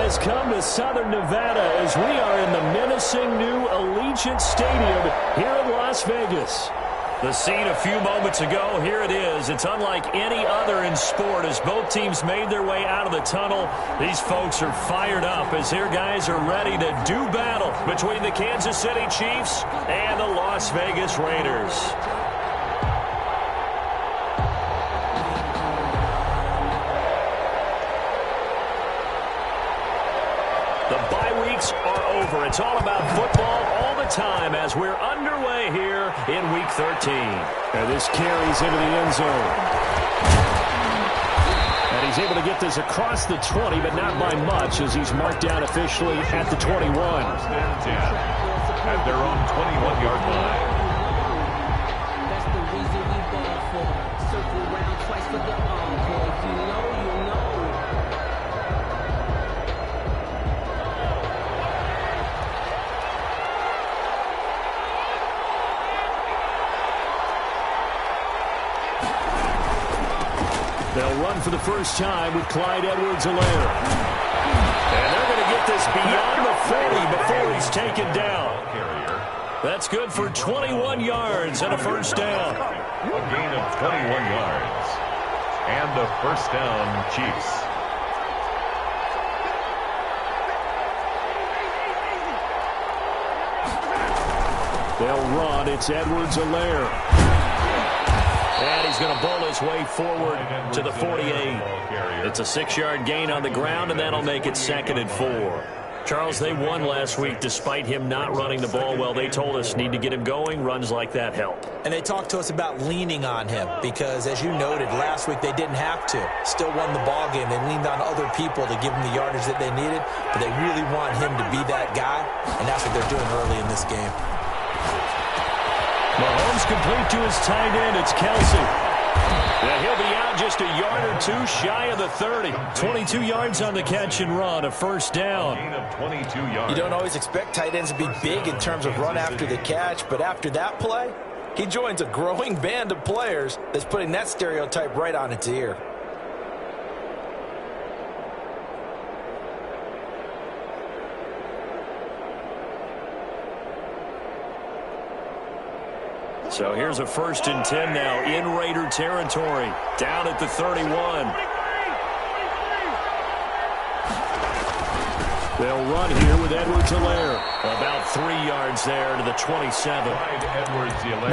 has come to Southern Nevada as we are in the menacing new Allegiant Stadium here in Las Vegas. The scene a few moments ago, here it is. It's unlike any other in sport as both teams made their way out of the tunnel. These folks are fired up as their guys are ready to do battle between the Kansas City Chiefs and the Las Vegas Raiders. Are over. It's all about football all the time as we're underway here in Week 13. And this carries into the end zone. And he's able to get this across the 20, but not by much as he's marked down officially at the 21. First and 10 at their own 21-yard line. That's the reason we ball for. Circle around twice for the encore. If you know, you know. They'll run for the first time with Clyde Edwards-Helaire. And they're going to get this beyond the 40 before he's taken down. That's good for 21 yards and a first down. A gain of 21 yards. And a first down, Chiefs. They'll run. It's Edwards-Helaire. And he's going to bowl his way forward to the 48. It's a 6-yard gain on the ground, and that'll make it 2nd and 4. Charles, they won last week despite him not running the ball well. They told us need to get him going. Runs like that help. And they talked to us about leaning on him because, as you noted, last week they didn't have to. Still won the ball game. They leaned on other people to give them the yardage that they needed, but they really want him to be that guy, and that's what they're doing early in this game. Mahomes complete to his tight end. It's Kelsey. Yeah, he'll be out just a yard or two shy of the 30. 22 yards on the catch and run, a first down. Gain of 22 yards. You don't always expect tight ends to be big in terms of run after the catch, but after that play, he joins a growing band of players that's putting that stereotype right on its ear. So here's a 1st and 10 now in Raider territory. Down at the 31. They'll run here with Edwards-Helaire. About 3 yards there to the 27.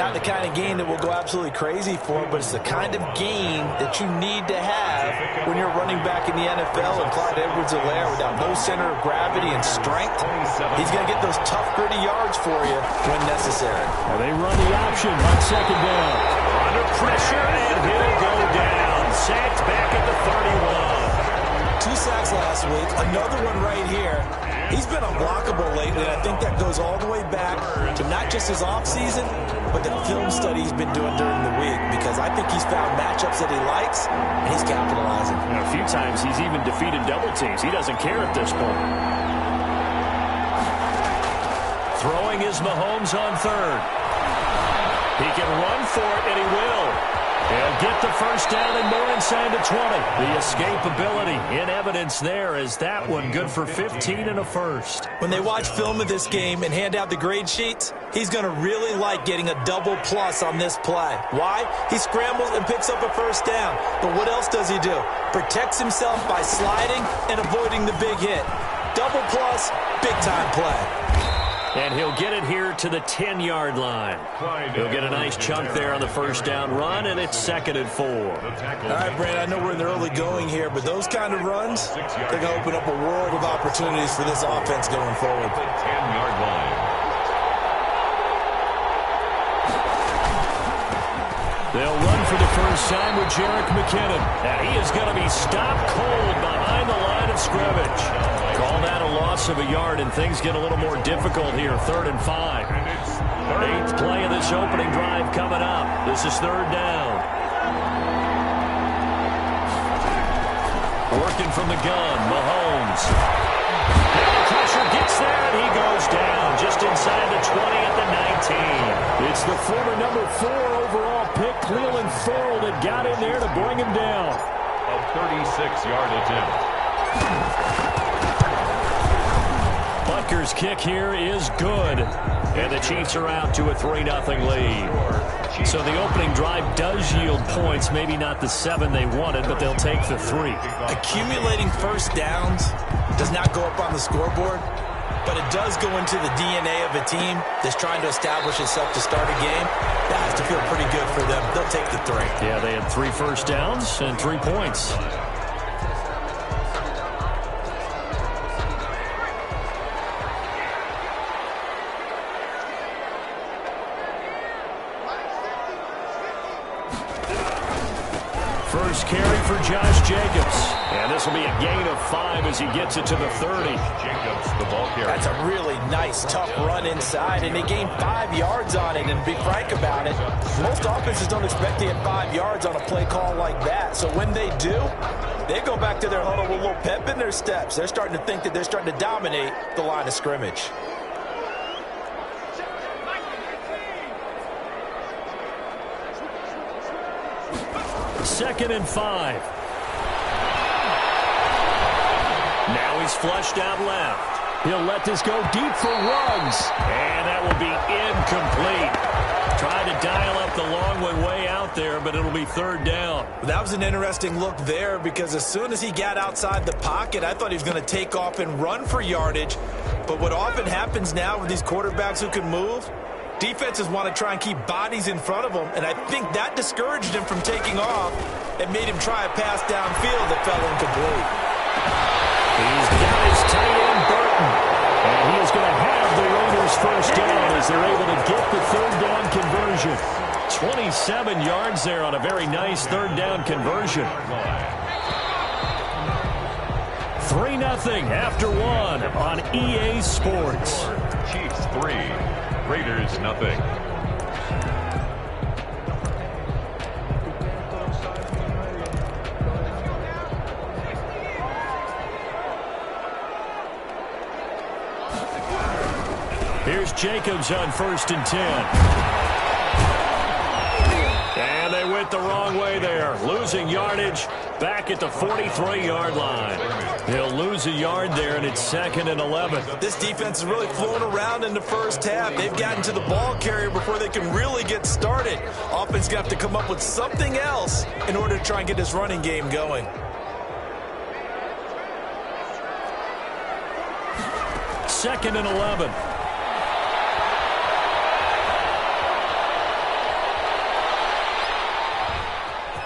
Not the kind of gain that will go absolutely crazy for, but it's the kind of gain that you need to have when you're running back in the NFL. And Clyde Edwards-Helaire, without no center of gravity and strength, he's going to get those tough, gritty yards for you when necessary. Well, they run the option on 2nd down. Under pressure, and he'll go down. Sacked back at the 31. 2 sacks last week, another one right here. He's been unblockable lately, and I think that goes all the way back to not just his offseason, but the film study he's been doing during the week, because I think he's found matchups that he likes, and he's capitalizing. And a few times he's even defeated double teams. He doesn't care at this point. Throwing is Mahomes on 3rd. He can run for it, and he will. He'll get the first down and more inside the 20. The escapability in evidence there as that one good for 15 and a first. When they watch film of this game and hand out the grade sheets, he's going to really like getting a double plus on this play. Why? He scrambles and picks up a first down. But what else does he do? Protects himself by sliding and avoiding the big hit. Double plus, big time play. And he'll get it here to the 10-yard line. He'll get a nice chunk there on the first down run, and it's 2nd and 4. All right, Brandon, I know we're in the early going here, but those kind of runs, they're going to open up a world of opportunities for this offense going forward. The 10-yard line. They'll run for the first time with Jerick McKinnon. And he is going to be stopped cold behind the line of scrimmage. Call that a loss of a yard, and things get a little more difficult here. 3rd and 5. 8th play of this opening drive coming up. This is 3rd down. Working from the gun, Mahomes. Now the pressure gets there, and he goes down just inside the 20 at the 19. It's the former number 4 overall pick, Cleveland Farrell, that got in there to bring him down. A 36-yard attempt. Baker's kick here is good. And the Chiefs are out to a 3-0 lead. So the opening drive does yield points. Maybe not the 7 they wanted, but they'll take the 3. Accumulating first downs does not go up on the scoreboard, but it does go into the DNA of a team that's trying to establish itself to start a game. That has to feel pretty good for them. They'll take the 3. Yeah, they had 3 first downs and 3 points. First carry for Josh Jacobs. And this will be a gain of 5 as he gets it to the 30. Jacobs, the ball carrier. That's a really nice, tough run inside, and they gained 5 yards on it. And to be frank about it, most offenses don't expect to get 5 yards on a play call like that. So when they do, they go back to their huddle with a little pep in their steps. They're starting to think that they're starting to dominate the line of scrimmage. Second and 5. Now he's flushed out left. He'll let this go deep for Ruggs. And that will be incomplete. Tried to dial up the long way out there, but it'll be 3rd down. That was an interesting look there because as soon as he got outside the pocket, I thought he was going to take off and run for yardage. But what often happens now with these quarterbacks who can move, defenses want to try and keep bodies in front of them, and I think that discouraged him from taking off and made him try a pass downfield that fell incomplete. He's got his tight end, Burton. And he is going to have the Raiders first down as they're able to get the 3rd down conversion. 27 yards there on a very nice 3rd down conversion. 3-0 after 1 on EA Sports. Chiefs 3, Raiders nothing. Here's Jacobs on 1st and 10. And they went the wrong way there. Losing yardage back at the 43-yard line. He'll lose a yard there, and it's 2nd and 11. This defense is really flown around in the first half. They've gotten to the ball carrier before they can really get started. Offense going to have to come up with something else in order to try and get this running game going. 2nd and 11.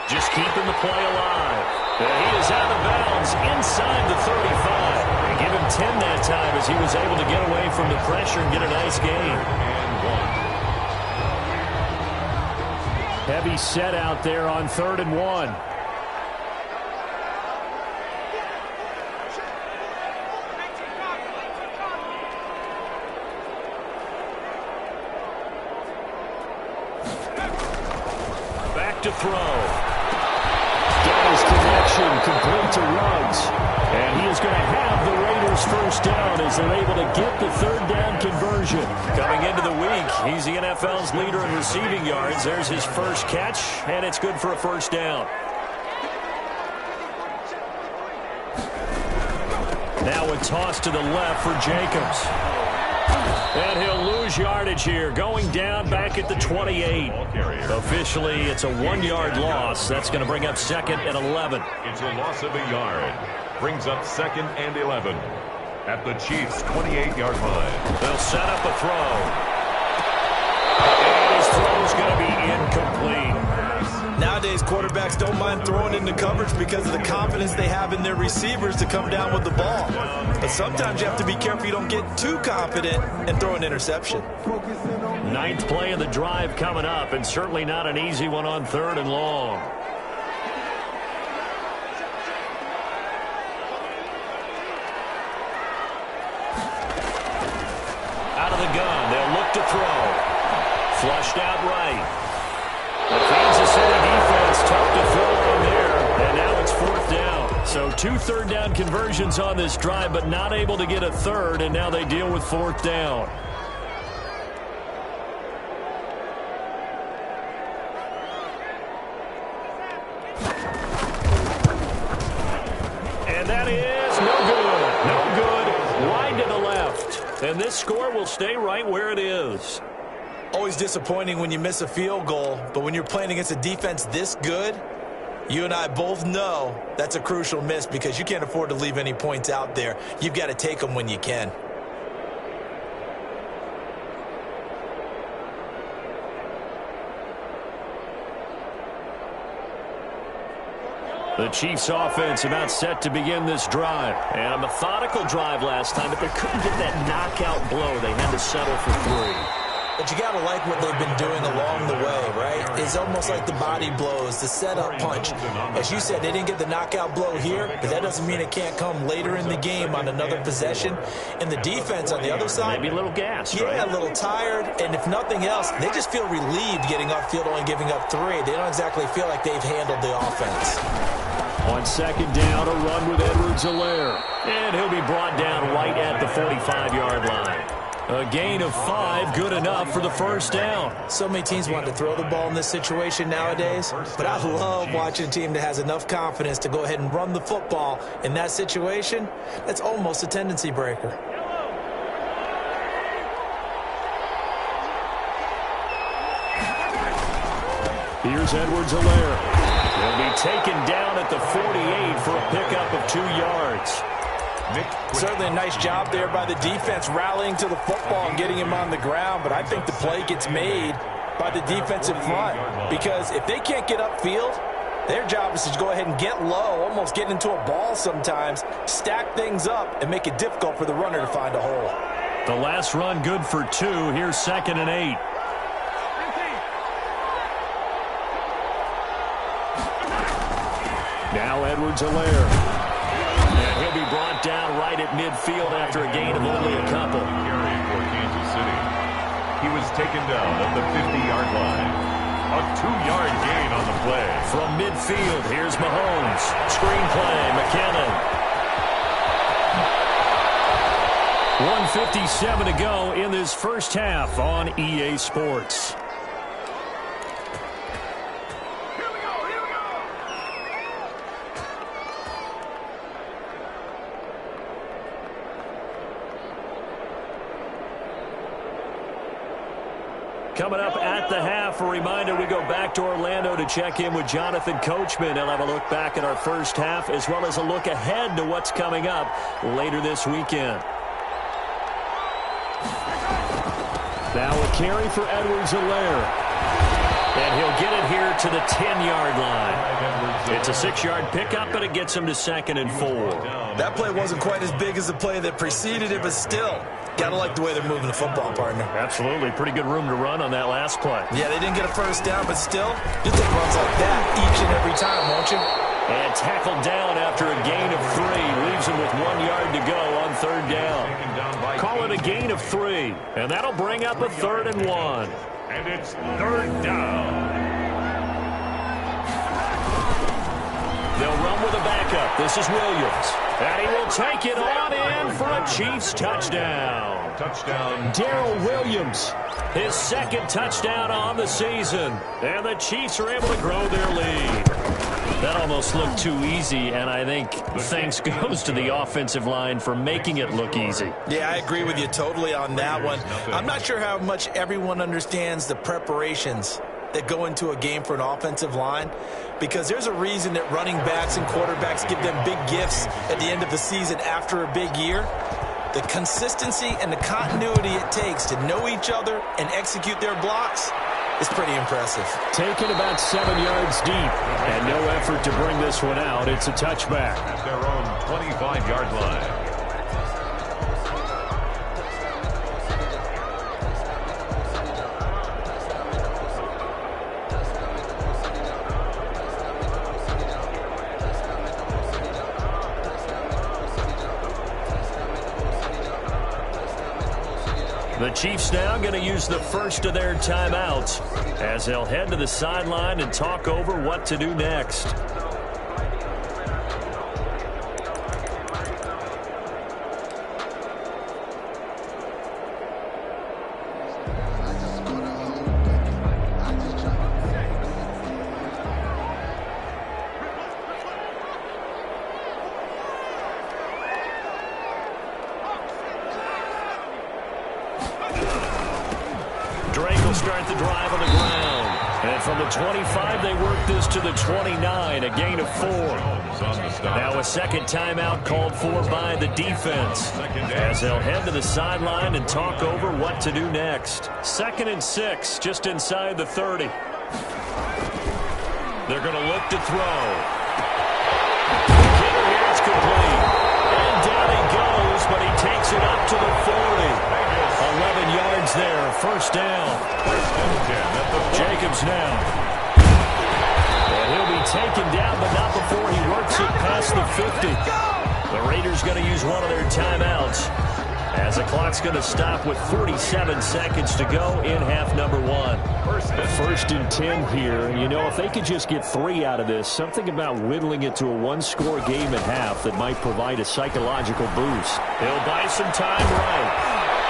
Just keeping the play alive. And he is out of bounds inside the 35. They give him 10 that time as he was able to get away from the pressure and get a nice gain. Heavy set out there on 3rd and 1. Back to throw. His connection complete to Ruggs. And he is going to have the Raiders first down as they're able to get the 3rd down conversion. Coming into the week, he's the NFL's leader in receiving yards. There's his first catch, and it's good for a first down. Now a toss to the left for Jacobs. And he'll lose yardage here, going down back at the 28. Officially, it's a 1-yard loss. That's going to bring up 2nd and 11. It's a loss of a yard. Brings up 2nd and 11 at the Chiefs' 28-yard line. They'll set up a throw. And his throw's going to be incomplete. Nowadays, quarterbacks don't mind throwing into coverage because of the confidence they have in their receivers to come down with the ball. But sometimes you have to be careful you don't get too confident and throw an interception. 9th play of the drive coming up, and certainly not an easy one on 3rd and long. Out of the gun, they'll look to throw. Flushed out right. The Kansas City defense tough to throw on there, and now it's 4th down. So 2 3rd down conversions on this drive, but not able to get a 3rd, and now they deal with 4th down. And that is no good. No good. Wide to the left. And this score will stay right where it is. Always disappointing when you miss a field goal, but when you're playing against a defense this good, you and I both know that's a crucial miss because you can't afford to leave any points out there. You've got to take them when you can. The Chiefs offense about set to begin this drive. And a methodical drive last time, but they couldn't get that knockout blow. They had to settle for 3. But you got to like what they've been doing along the way, right? It's almost like the body blows, the setup punch. As you said, they didn't get the knockout blow here, but that doesn't mean it can't come later in the game on another possession. And the defense on the other side, maybe a little gassed, yeah, right? A little tired. And if nothing else, they just feel relieved getting upfield, only giving up 3. They don't exactly feel like they've handled the offense. On second down, a run with Edwards-Helaire. And he'll be brought down right at the 45-yard line. A gain of 5, good enough for the first down. So many teams want to throw the ball in this situation nowadays, but I love watching a team that has enough confidence to go ahead and run the football in that situation. That's almost a tendency breaker. Here's Edwards-Helaire. He'll be taken down at the 48 for a pickup of 2 yards. Certainly a nice job there by the defense rallying to the football and getting him on the ground, but I think the play gets made by the defensive front because if they can't get upfield, their job is to go ahead and get low, almost get into a ball sometimes, stack things up, and make it difficult for the runner to find a hole. The last run good for 2. Here's 2nd and 8. Now Edwards-Helaire. And he'll be brought down right at midfield after a gain of only a couple. Carrying for Kansas City. He was taken down at the 50-yard line. A 2-yard gain on the play. From midfield, here's Mahomes. Screen play, McKinnon. 1:57 to go in this first half on EA Sports. Coming up at the half, a reminder, we go back to Orlando to check in with Jonathan Coachman. He'll have a look back at our first half as well as a look ahead to what's coming up later this weekend. Now a carry for Edwards-Helaire. And he'll get it here to the 10-yard line. It's a 6-yard pickup, but it gets him to 2nd and 4. That play wasn't quite as big as the play that preceded it, but still, got to like the way they're moving the football, partner. Absolutely. Pretty good room to run on that last play. Yeah, they didn't get a first down, but still, you'll take runs like that each and every time, won't you? And tackled down after a gain of 3. Leaves him with 1 yard to go on 3rd down. Call it a gain of 3. And that'll bring up a 3rd and 1. And it's 3rd down. They'll run with a backup. This is Williams. And he will take it on in for a Chiefs touchdown. Touchdown. Darrell Williams, his 2nd touchdown on the season. And the Chiefs are able to grow their lead. That almost looked too easy, and I think thanks goes to the offensive line for making it look easy. Yeah, I agree with you totally on that one. I'm not sure how much everyone understands the preparations that go into a game for an offensive line, because there's a reason that running backs and quarterbacks give them big gifts at the end of the season after a big year. The consistency and the continuity it takes to know each other and execute their blocks is pretty impressive. Taken about 7 yards deep, and no effort to bring this one out. It's a touchback. At their own 25-yard line. The Chiefs now going to use the first of their timeouts as they'll head to the sideline and talk over what to do next. Drake will start the drive on the ground. And from the 25, they work this to the 29, a gain of 4. Now a second timeout called for by the defense, as they'll head to the sideline and talk over what to do next. 2nd and 6, just inside the 30. They're going to look to throw. Hitter here, it's complete. And down he goes, but he takes it up to the 40. 11 yards there, first down. Jacobs now. And he'll be taken down, but not before he works it past the 50. The Raiders going to use one of their timeouts, as the clock's going to stop with 47 seconds to go in half number 1. First and 10 here. You know, if they could just get 3 out of this, something about whittling it to a one-score game at half that might provide a psychological boost. He'll buy some time right.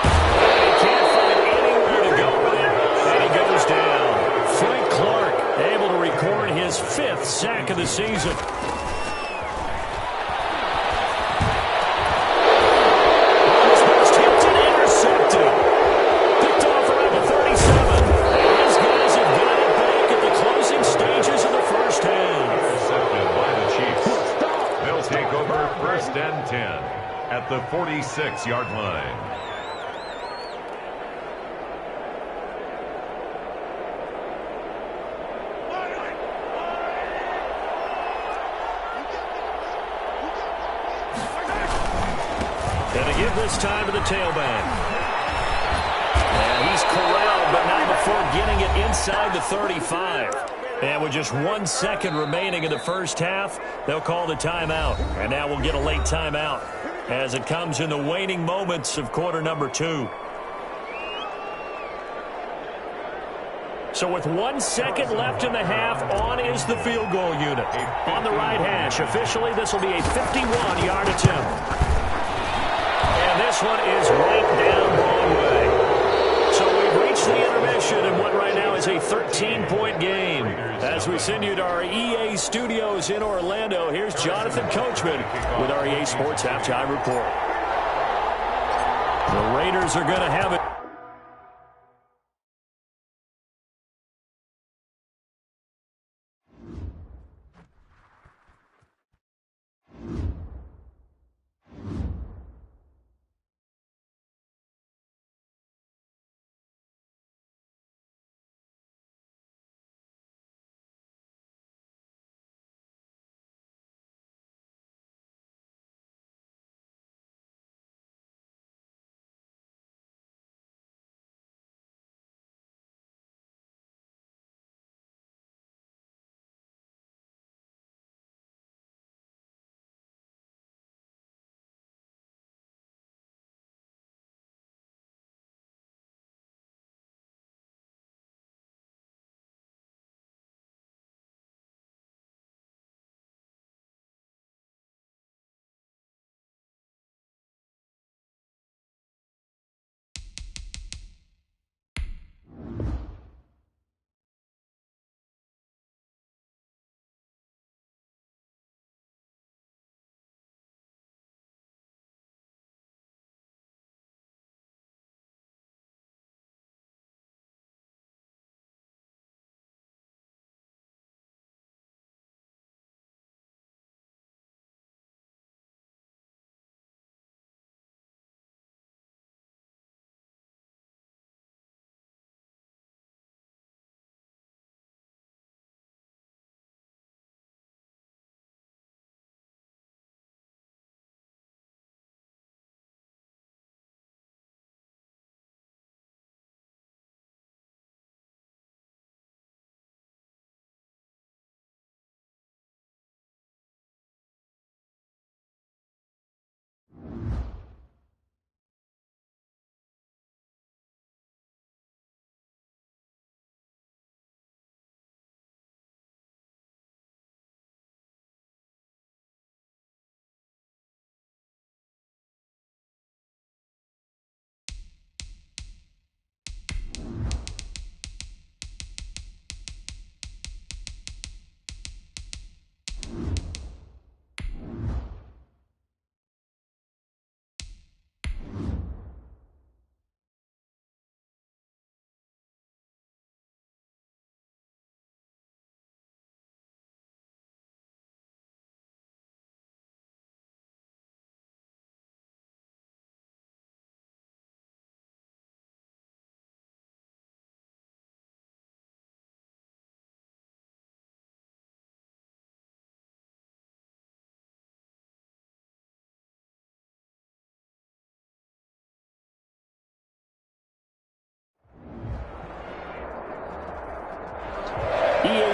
He can't find anywhere to go with it, and he goes down. Frank Clark able to record his 5th sack of the season. And 10 at the 46-yard line. Gonna give this time to the tailback. And he's corralled, but not before getting it inside the 35. And with just 1 second remaining in the first half, they'll call the timeout. And now we'll get a late timeout as it comes in the waning moments of quarter number 2. So with 1 second left in the half, on is the field goal unit. On the right hash, officially this will be a 51-yard attempt. And this one is right down Broadway. So we've reached the intermission in what right now is a 13-point game. As we send you to our EA studios in Orlando, here's Jonathan Coachman with our EA Sports Halftime Report. The Raiders are going to have it.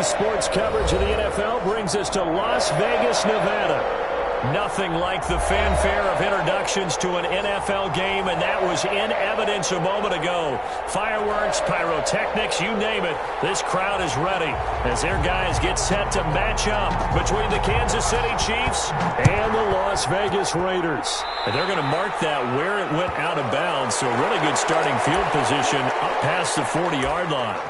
CBS Sports coverage of the NFL brings us to Las Vegas, Nevada. Nothing like the fanfare of introductions to an NFL game, and that was in evidence a moment ago. Fireworks, pyrotechnics, you name it. This crowd is ready as their guys get set to match up between the Kansas City Chiefs and the Las Vegas Raiders. And they're going to mark that where it went out of bounds, so really good starting field position up past the 40-yard line.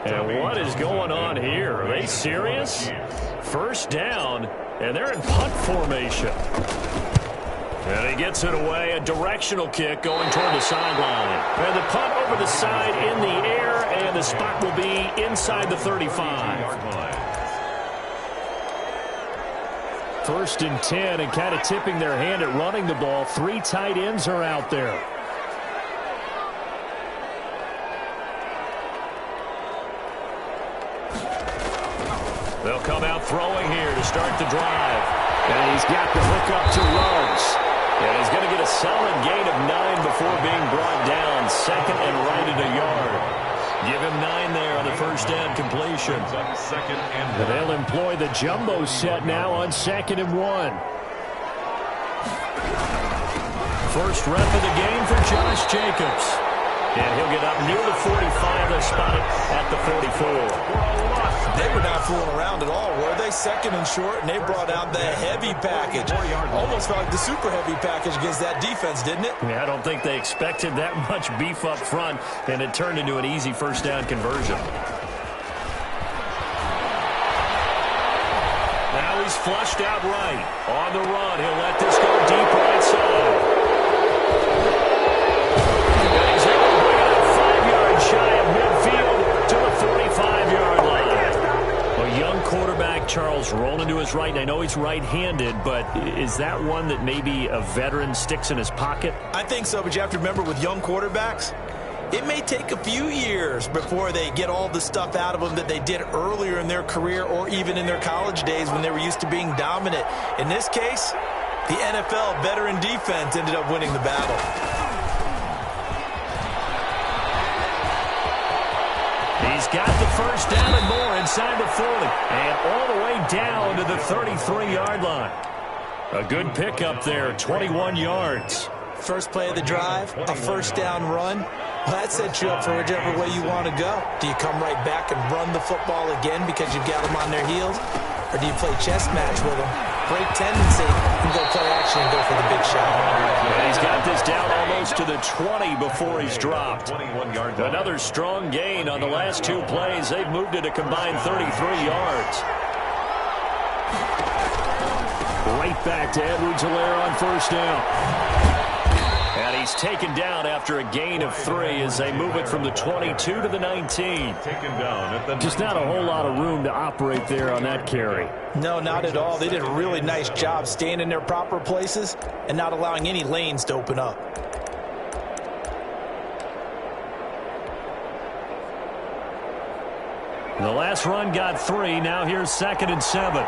And what is going on here? Are they serious? First down, and they're in punt formation. And he gets it away, a directional kick going toward the sideline. And the punt over the side in the air, and the spot will be inside the 35. First and 10, and kind of tipping their hand at running the ball. 3 tight ends are out there. They'll come out throwing here to start the drive. And he's got the hook up to Ruggs. And he's going to get a solid gain of 9 before being brought down. Second and right at a yard. Give him 9 there on the first down completion. And they'll employ the jumbo set now on 2nd and 1. First rep of the game for Josh Jacobs. And he'll get up near the 45. They'll spot it at the 44. They were not fooling around at all, were they? Second and short, and they brought out the heavy package. Almost felt like the super heavy package against that defense, didn't it? Yeah, I don't think they expected that much beef up front, and it turned into an easy first down conversion. Now he's flushed out right. On the run, he'll let this go deep right side. And he's able to bring it up 5 yards shy of midfield to the 45-yard line. A young quarterback, Charles, rolling to his right. And I know he's right-handed, but is that one that maybe a veteran sticks in his pocket? I think so, but you have to remember with young quarterbacks, it may take a few years before they get all the stuff out of them that they did earlier in their career or even in their college days when they were used to being dominant. In this case, the NFL veteran defense ended up winning the battle. He's got the first down and more inside the 40. And all the way down to the 33-yard line. A good pickup there, 21 yards. First play of the drive, a first down run. Well, that sets you up for whichever way you want to go. Do you come right back and run the football again because you've got them on their heels? Or do you play chess match with them? Great tendency. You can go play action and go for the big shot. And he's got this down almost to the 20 before he's dropped. Another strong gain on the last 2 plays. They've moved it a combined 33 yards. Right back to Edwards-Helaire on first down. And he's taken down after a gain of 3 as they move it from the 22 to the 19. Just not a whole lot of room to operate there on that carry. No, not at all. They did a really nice job staying in their proper places and not allowing any lanes to open up. The last run got 3. Now here's 2nd and 7.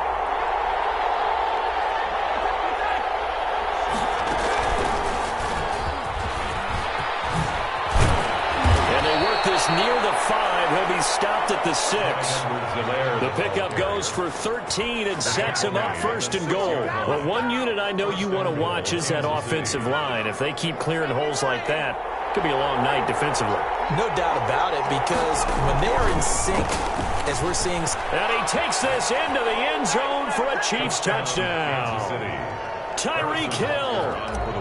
Near the 5, he'll be stopped at the 6. The pickup goes for 13 and sets him up first and goal. But one unit I know you want to watch is that offensive line. If they keep clearing holes like that, it could be a long night defensively. No doubt about it, because when they are in sync, as we're seeing. And he takes this into the end zone for a Chiefs touchdown. Tyreek Hill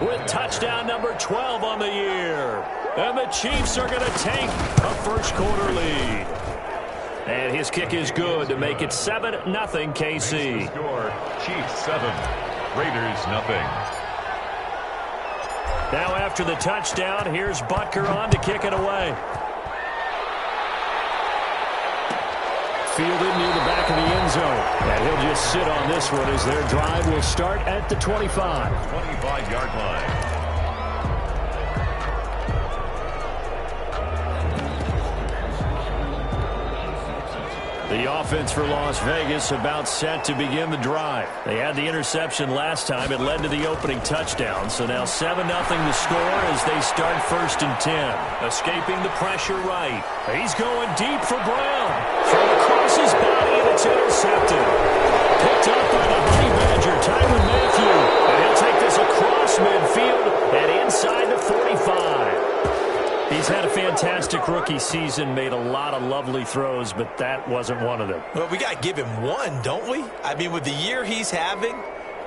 with touchdown number 12 on the year. And the Chiefs are going to take a first-quarter lead. And his kick is good to make it 7-0 KC. Score, Chiefs 7, Raiders 0. Now after the touchdown, here's Butker on to kick it away. fielded near the back of the end zone. And he'll just sit on this one as their drive will start at the 25. 25-yard line. The offense for Las Vegas about set to begin the drive. They had the interception last time. It led to the opening touchdown. So now 7-0 the score as they start 1st and 10. Escaping the pressure right. He's going deep for Brown. Thrown across his body, and it's intercepted. Picked up by the Honey Badger, Tyrann Mathieu. And he'll take this across midfield and inside the 45. He's had a fantastic rookie season, made a lot of lovely throws, but that wasn't one of them. Well, we got to give him one, don't we? I mean, with the year he's having,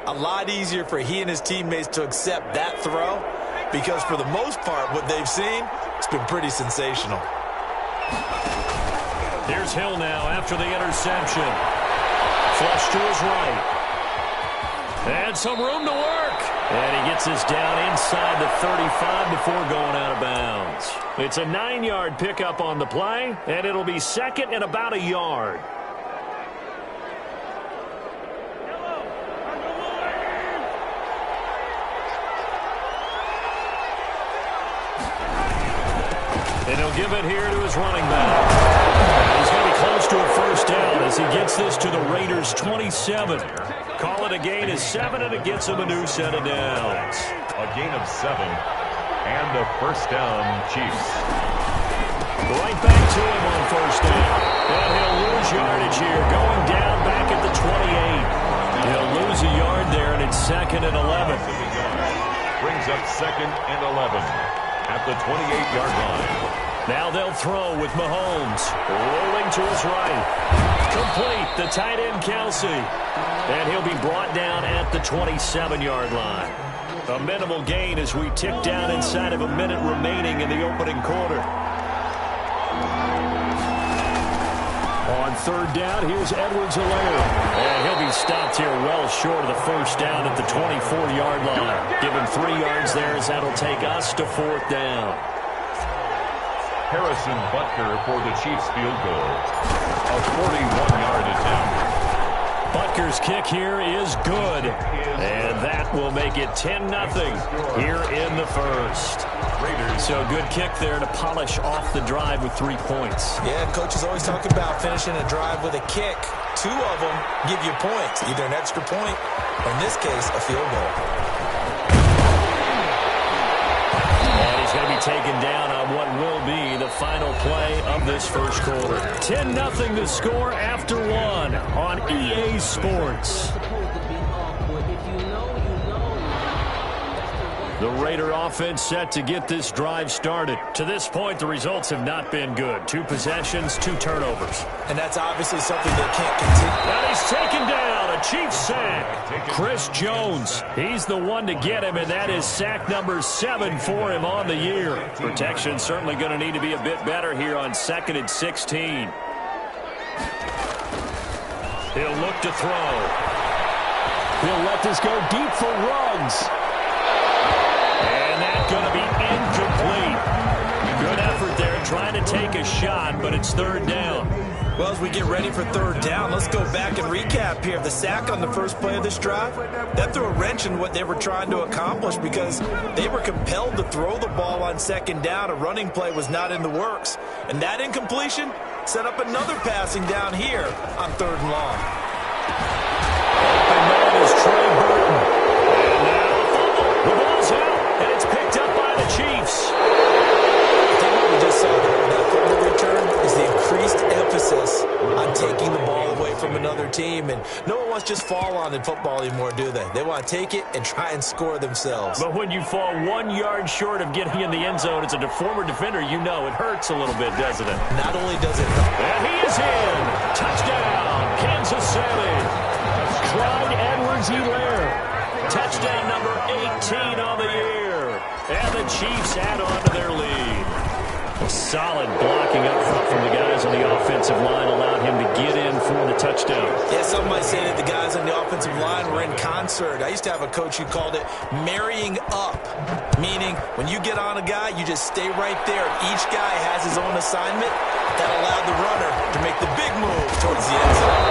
a lot easier for he and his teammates to accept that throw because for the most part, what they've seen, it's been pretty sensational. Here's Hill now after the interception. Flush to his right. And some room to work. And he gets this down inside the 35 before going out of bounds. It's a 9-yard pickup on the play, and it'll be second and about a yard. And he'll give it here to his running back. He's going to be close to a first down as he gets this to the Raiders' 27. Call it a gain of 7, and it gets him a new set of downs. A gain of 7 and a first down, Chiefs. Right back to him on first down. And he'll lose yardage here, going down back at the 28. He'll lose a yard there, and it's 2nd and 11. Brings up 2nd and 11 at the 28-yard line. Now they'll throw with Mahomes. Rolling to his right. Complete, the tight end Kelsey. And he'll be brought down at the 27-yard line. A minimal gain as we tick down inside of a minute remaining in the opening quarter. On 3rd down, here's Edwards-Helaire. And he'll be stopped here well short of the first down at the 24-yard line. Give him 3 yards there as that'll take us to 4th down. Harrison Butker for the Chiefs field goal. A 41-yard attempt. Butker's kick here is good. And that will make it 10-0 here in the first. So good kick there to polish off the drive with 3 points. Yeah, coaches always talk about finishing a drive with a kick. 2 of them give you points, either an extra point or in this case, a field goal. And he's going to be taken down on what will be the final play of this first quarter. 10-0 the score after 1 on EA Sports. The Raider offense set to get this drive started. To this point, the results have not been good. 2 possessions, 2 turnovers. And that's obviously something they can't continue. And he's taken down. A Chiefs sack. Chris Jones, he's the one to get him, and that is sack number 7 for him on the year. Protection certainly going to need to be a bit better here on 2nd and 16. He'll look to throw. He'll let this go deep for Ruggs. And that's going to be incomplete. Good effort there trying to take a shot, but it's 3rd down. Well, as we get ready for 3rd down, let's go back and recap here. The sack on the first play of this drive, that threw a wrench in what they were trying to accomplish because they were compelled to throw the ball on 2nd down. A running play was not in the works. And that incompletion set up another passing down here on 3rd and long. And that is Trey Burton. And now the ball's out, and it's picked up by the Chiefs. I think what we just saw there in that fumble return is the increased emphasis on taking the ball away from another team. And no one wants to just fall on in football anymore, do they? They want to take it and try and score themselves. But when you fall 1 yard short of getting in the end zone as a former defender, you know it hurts a little bit, doesn't it? Not only does it hurt. And he is in. Touchdown, Kansas City. Clyde Edwards-Helaire. Touchdown number 18 on the year. And the Chiefs add on to their lead. Solid blocking up front from the guys on the offensive line allowed him to get in for the touchdown. Yeah, some might say that the guys on the offensive line were in concert. I used to have a coach who called it marrying up, meaning when you get on a guy, you just stay right there. Each guy has his own assignment. That allowed the runner to make the big move towards the end zone.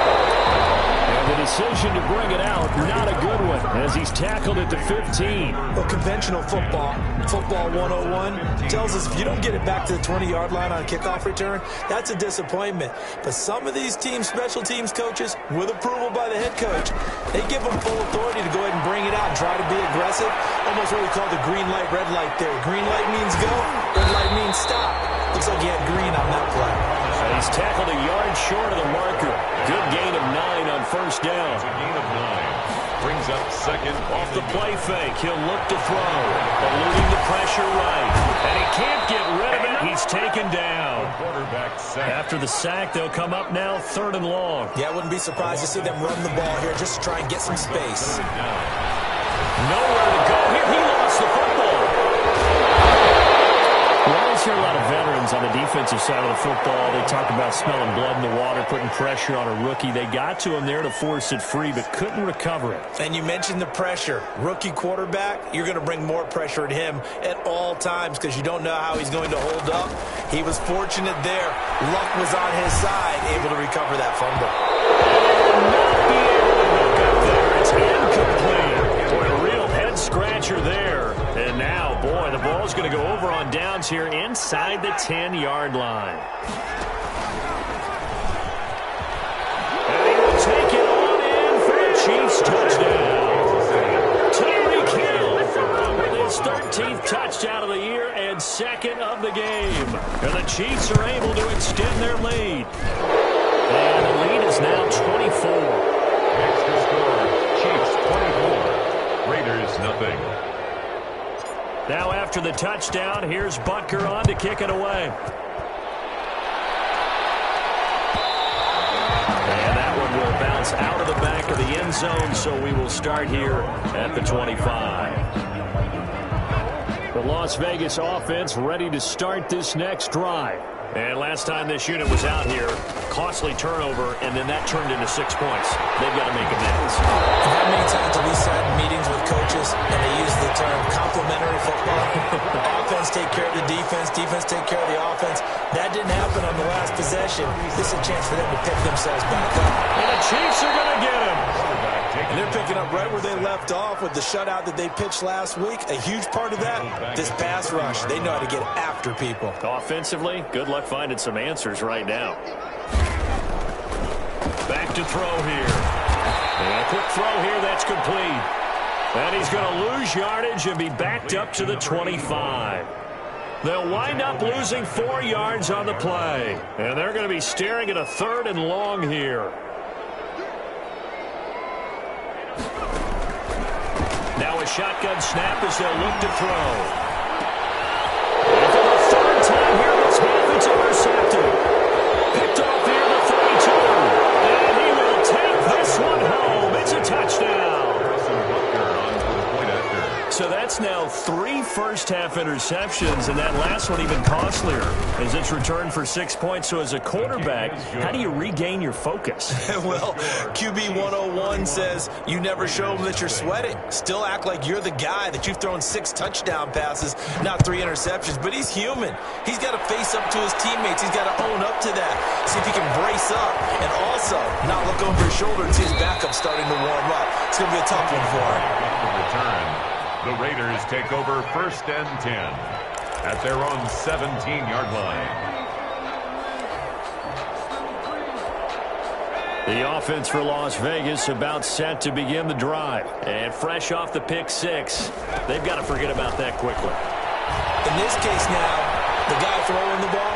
And the decision to bring it out, not a good one, as he's tackled at the 15. Well, conventional football 101, tells us if you don't get it back to the 20-yard line on a kickoff return, that's a disappointment. But some of these teams, special teams coaches, with approval by the head coach, they give them full authority to go ahead and bring it out and try to be aggressive. Almost what we call the green light, red light there. Green light means go, red light means stop. Looks like he had green on that play. And he's tackled a yard short of the marker. Good gain of 9 on first down. It's a gain of 9. Brings up second. Off the play fake, he'll look to throw. Eluding the pressure right. And he can't get rid of it. He's taken down. Quarterback sack. After the sack, they'll come up now 3rd and long. Yeah, I wouldn't be surprised to see them run the ball here just to try and get some space. Nowhere to go here. He lost the football. We always hear a lot of veterans on the defensive side of the football. They talk about smelling blood in the water, putting pressure on a rookie. They got to him there to force it free, but couldn't recover it. And you mentioned the pressure. Rookie quarterback, you're going to bring more pressure at him at all times because you don't know how he's going to hold up. He was fortunate there. Luck was on his side, able to recover that fumble. Not be able to hook up there. It's incomplete. Boy, a real head-scratcher there. And now, boy, the ball's going to go over on downs here inside the 10-yard line. And he will take it on in for a Chiefs touchdown. Tyreek Hill with his 13th touchdown of the year and 2nd of the game. And the Chiefs are able to extend their lead. And the lead is now 24. Next to score, Chiefs 24. Raiders nothing. Now after the touchdown, here's Butker on to kick it away. And that one will bounce out of the back of the end zone, so we will start here at the 25. The Las Vegas offense ready to start this next drive. And last time this unit was out here, costly turnover, and then that turned into 6 points. They've got to make amends. And how many times have we sat in meetings with coaches and they use the term complementary football? Offense take care of the defense, defense take care of the offense. That didn't happen on the last possession. This is a chance for them to pick themselves back up. And the Chiefs are going to get him. And they're picking up right where they left off with the shutout that they pitched last week. A huge part of that, this pass rush. They know how to get after people. Offensively, good luck finding some answers right now. Back to throw here. And a quick throw here, that's complete. And he's going to lose yardage and be backed up to the 25. They'll wind up losing 4 yards on the play. And they're going to be staring at a 3rd and long here. Now a shotgun snap as they'll look to throw. And for the 3rd time here this half, it's intercepted. Picked off here at the 32. And he will take this one home. It's a touchdown. So that's now 3 first-half interceptions, and that last one even costlier as it's returned for 6 points. So as a quarterback, how do you regain your focus? Well, QB 101 says you never show them that you're sweating. Still act like you're the guy, that you've thrown 6 touchdown passes, not 3 interceptions. But he's human. He's got to face up to his teammates. He's got to own up to that, see if he can brace up, and also not look over his shoulder and see his backup starting to warm up. It's going to be a tough one for him. Return. The Raiders take over 1st and 10 at their own 17-yard line. The offense for Las Vegas about set to begin the drive. And fresh off the pick 6, they've got to forget about that quickly. In this case now, the guy throwing the ball,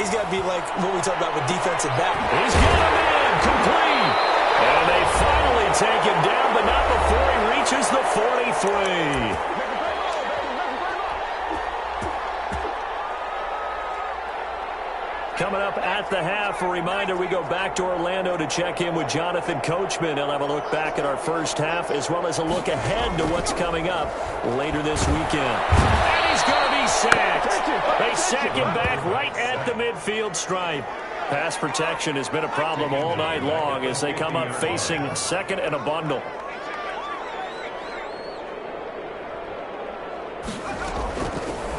he's got to be like what we talked about with defensive back. He's got him in, complete. And they finally take him down, but not before he reaches the 43. Coming up at the half, a reminder, we go back to Orlando to check in with Jonathan Coachman. He'll have a look back at our first half as well as a look ahead to what's coming up later this weekend. And he's going to be sacked. They sack him back right at the midfield stripe. Pass protection has been a problem all night long as they come up facing second and a bundle.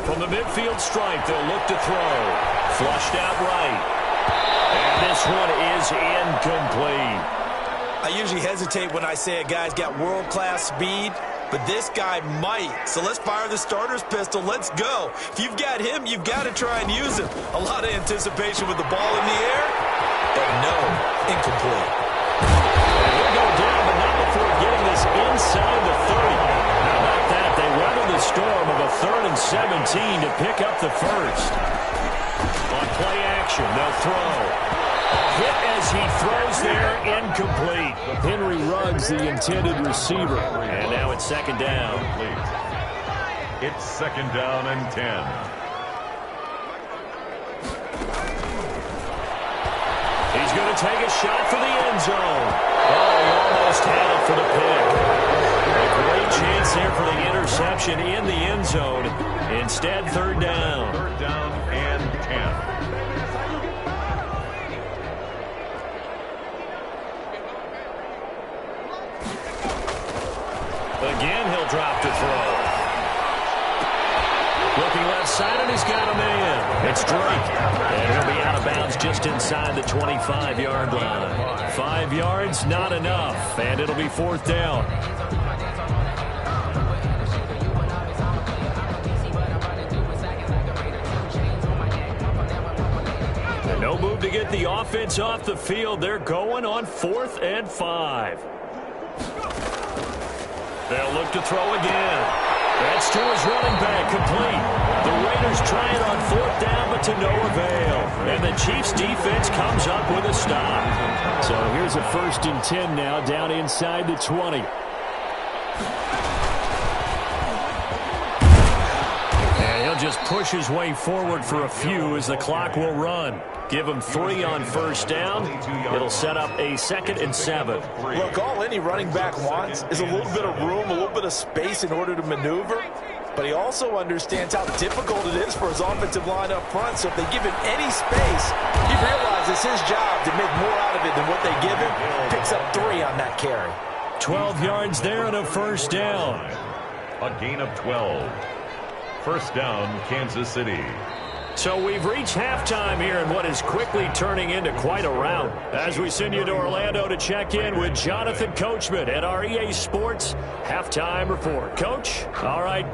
From the midfield stripe, they'll look to throw. Flushed out right. And this one is incomplete. I usually hesitate when I say a guy's got world-class speed, but this guy might. So let's fire the starter's pistol. Let's go. If you've got him, you've got to try and use him. A lot of anticipation with the ball in the air, but no, incomplete. He'll go down, but not before getting this inside the 30. How about that? They weather the storm of a 3rd and 17 to pick up the first. On play action, they'll throw. Hit as he throws there, incomplete. Henry Ruggs, the intended receiver. And now it's 2nd down. It's 2nd down and 10. He's going to take a shot for the end zone. Oh, he almost had it for the pick. A great chance there for the interception in the end zone. Instead, 3rd down. 3rd down and 10. Again, he'll drop to throw. Looking left side, and he's got a man. It's Drake. And he'll be out of bounds just inside the 25-yard line. 5 yards, not enough. And it'll be 4th down. And no move to get the offense off the field. They're going on 4th and 5. They'll look to throw again. That's to his running back, complete. The Raiders try it on 4th down, but to no avail. And the Chiefs' defense comes up with a stop. So here's a 1st and 10 now, down inside the 20. And he'll just push his way forward for a few as the clock will run. Give him 3 on 1st down. It'll set up a 2nd and 7. Look, all any running back wants is a little bit of room, a little bit of space in order to maneuver. But he also understands how difficult it is for his offensive line up front. So if they give him any space, he realizes his job to make more out of it than what they give him. Picks up 3 on that carry. 12 yards there and a 1st down. A gain of 12. 1st down, Kansas City. So we've reached halftime here in what is quickly turning into quite a rout. As we send you to Orlando to check in with Jonathan Coachman at our EA Sports Halftime Report. Coach, all right,